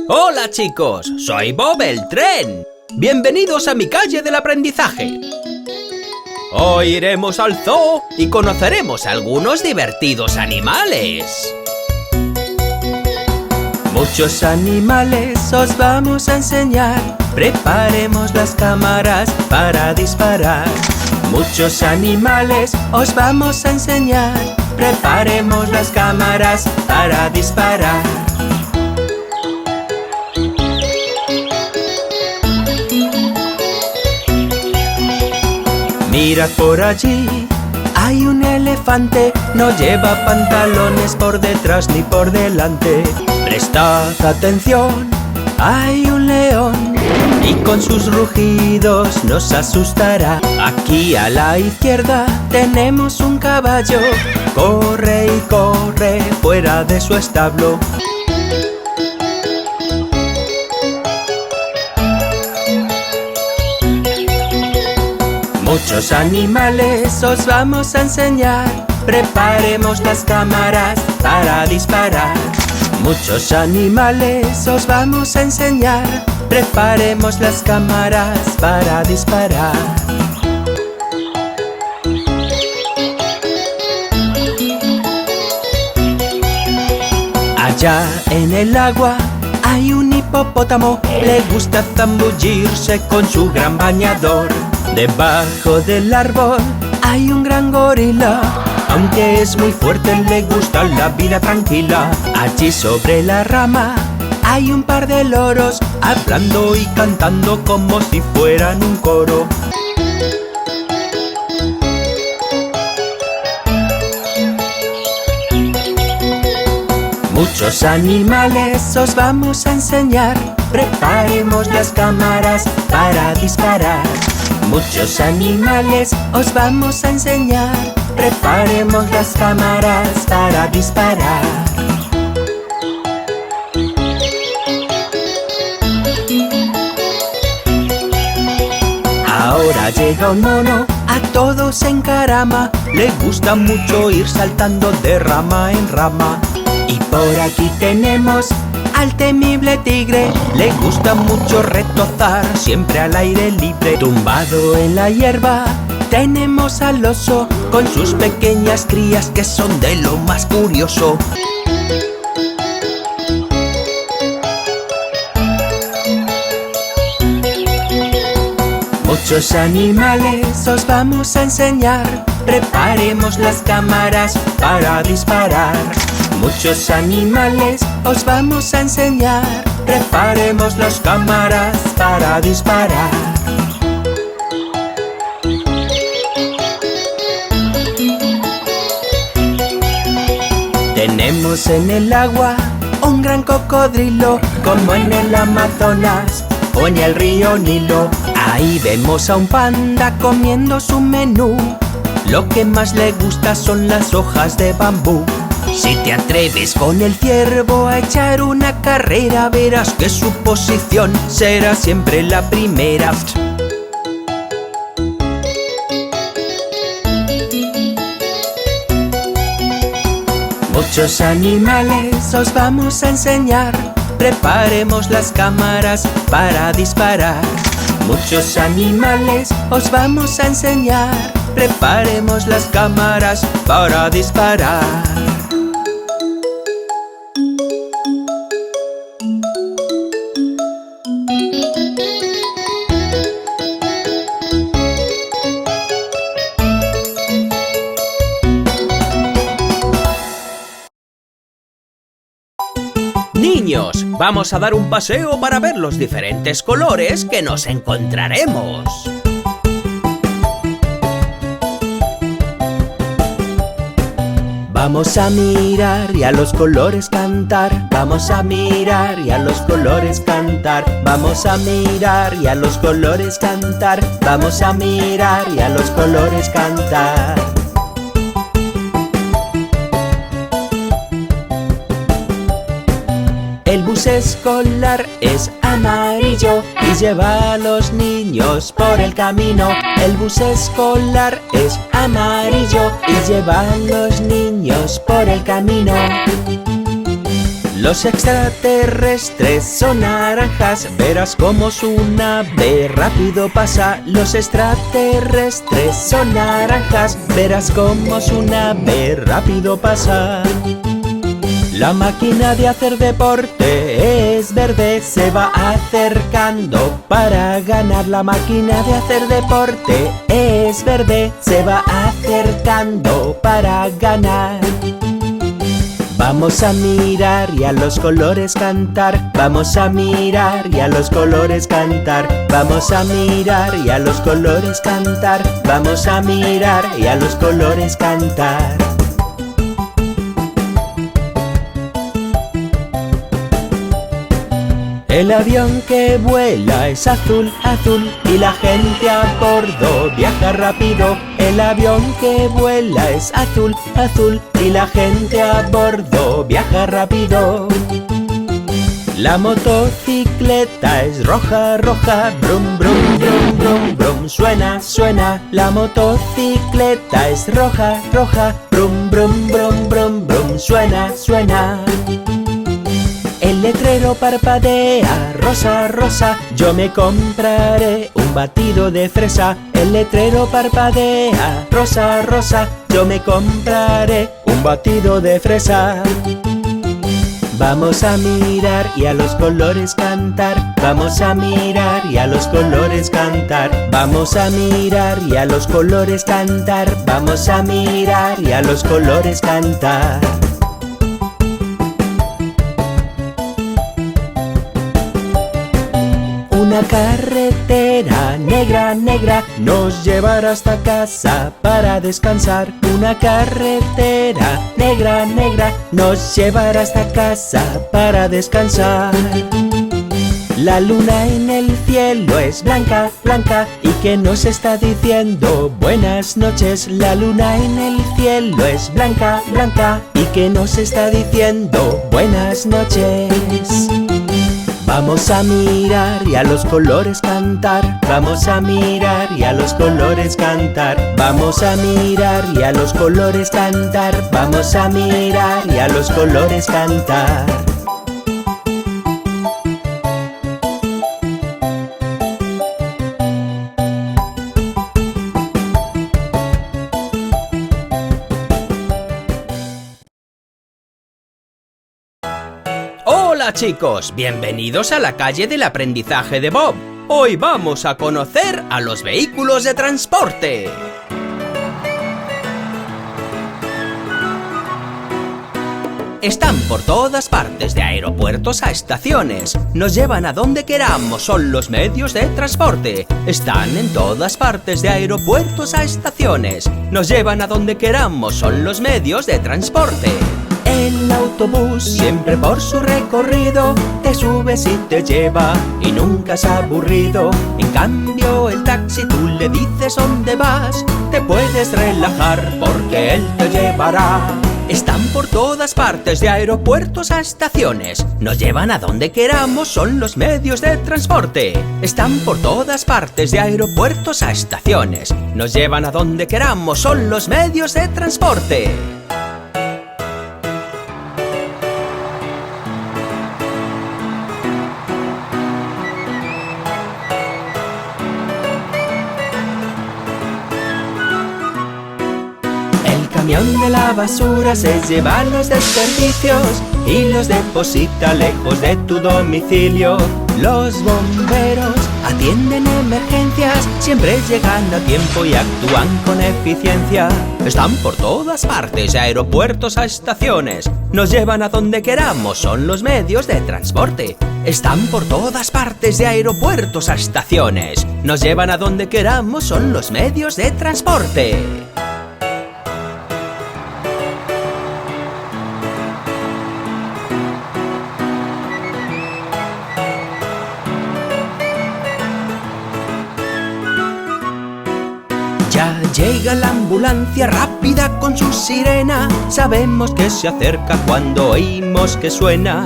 Hola chicos, soy Bob el Tren. Bienvenidos a mi calle del aprendizaje. Hoy iremos al zoo y conoceremos algunos divertidos animales. Muchos animales os vamos a enseñar. Preparemos las cámaras para disparar. Muchos animales os vamos a enseñar. Preparemos las cámaras para disparar. Mirad por allí, hay un elefante. No lleva pantalones por detrás ni por delante. Prestad atención, hay un león y con sus rugidos nos asustará. Aquí a la izquierda tenemos un caballo. Corre y corre fuera de su establo. Muchos animales os vamos a enseñar. Preparemos las cámaras para disparar. Muchos animales os vamos a enseñar. Preparemos las cámaras para disparar. Allá en el agua hay un hipopótamo. Le gusta zambullirse con su gran bañador. Debajo del árbol hay un gran gorila. Aunque es muy fuerte, le gusta la vida tranquila. Allí sobre la rama hay un par de loros, hablando y cantando como si fueran un coro. Muchos animales os vamos a enseñar. Preparemos las cámaras para disparar. Muchos animales os vamos a enseñar. Preparemos las cámaras para disparar. Ahora llega un mono, a todos encarama. Le gusta mucho ir saltando de rama en rama. Y por aquí tenemos al temible tigre. Le gusta mucho retozar, siempre al aire libre. Tumbado en la hierba tenemos al oso, con sus pequeñas crías que son de lo más curioso. Muchos animales os vamos a enseñar. Preparemos las cámaras para disparar. Muchos animales os vamos a enseñar. Preparemos las cámaras para disparar. Tenemos en el agua un gran cocodrilo, como en el Amazonas o en el río Nilo. Ahí vemos a un panda comiendo su menú. Lo que más le gusta son las hojas de bambú. Si te atreves con el ciervo a echar una carrera, verás que su posición será siempre la primera. Muchos animales os vamos a enseñar. Preparemos las cámaras para disparar. Muchos animales os vamos a enseñar. Preparemos las cámaras para disparar. Niños, vamos a dar un paseo para ver los diferentes colores que nos encontraremos. Vamos a mirar y a los colores cantar. Vamos a mirar y a los colores cantar. Vamos a mirar y a los colores cantar. Vamos a mirar y a los colores cantar. El bus escolar es amarillo y lleva a los niños por el camino. El bus escolar es amarillo y lleva a los niños por el camino. Los extraterrestres son naranjas, verás cómo su nave rápido pasa. Los extraterrestres son naranjas, verás cómo su nave rápido pasa. La máquina de hacer deporte es verde, se va acercando para ganar. La máquina de hacer deporte es verde, se va acercando para ganar. Vamos a mirar y a los colores cantar. Vamos a mirar y a los colores cantar. Vamos a mirar y a los colores cantar. Vamos a mirar y a los colores cantar. El avión que vuela es azul, azul, y la gente a bordo viaja rápido. El avión que vuela es azul, azul, y la gente a bordo viaja rápido. La motocicleta es roja, roja, brum, brum, brum, brum, brum, suena, suena. La motocicleta es roja, roja, brum, brum, brum, brum, brum, suena, suena. El letrero parpadea, rosa, rosa, yo me compraré un batido de fresa. El letrero parpadea, rosa, rosa, yo me compraré un batido de fresa. Vamos a mirar y a los colores cantar. Vamos a mirar y a los colores cantar. Vamos a mirar y a los colores cantar. Vamos a mirar y a los colores cantar. Una carretera negra, negra nos llevará hasta casa para descansar. Una carretera negra, negra nos llevará hasta casa para descansar. La luna en el cielo es blanca, blanca, y que nos está diciendo buenas noches. La luna en el cielo es blanca, blanca, y que nos está diciendo buenas noches. Vamos a mirar y a los colores cantar. Vamos a mirar y a los colores cantar. Vamos a mirar y a los colores cantar. Vamos a mirar y a los colores cantar. Hola chicos, bienvenidos a la calle del aprendizaje de Bob. Hoy vamos a conocer a los vehículos de transporte. Están por todas partes, de aeropuertos a estaciones. Nos llevan a donde queramos, son los medios de transporte. Están en todas partes, de aeropuertos a estaciones. Nos llevan a donde queramos, son los medios de transporte. El autobús, siempre por su recorrido, te subes y te lleva y nunca es aburrido. En cambio el taxi, tú le dices dónde vas, te puedes relajar porque él te llevará. Están por todas partes, de aeropuertos a estaciones. Nos llevan a donde queramos, son los medios de transporte. Están por todas partes, de aeropuertos a estaciones. Nos llevan a donde queramos, son los medios de transporte. El camión de la basura se lleva los desperdicios y los deposita lejos de tu domicilio. Los bomberos atienden emergencias, siempre llegan a tiempo y actúan con eficiencia. Están por todas partes, de aeropuertos a estaciones. Nos llevan a donde queramos, son los medios de transporte. Están por todas partes, de aeropuertos a estaciones. Nos llevan a donde queramos, son los medios de transporte. Ya llega la ambulancia rápida con su sirena. Sabemos que se acerca cuando oímos que suena.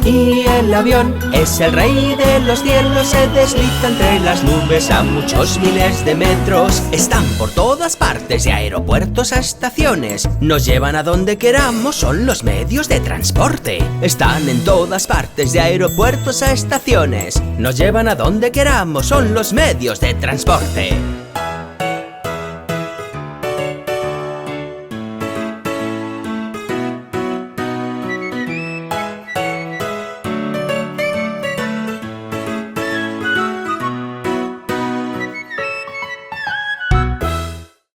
Y el avión es el rey de los cielos, se desliza entre las nubes a muchos miles de metros. Están por todas partes, de aeropuertos a estaciones. Nos llevan a donde queramos, son los medios de transporte. Están en todas partes, de aeropuertos a estaciones. Nos llevan a donde queramos, son los medios de transporte.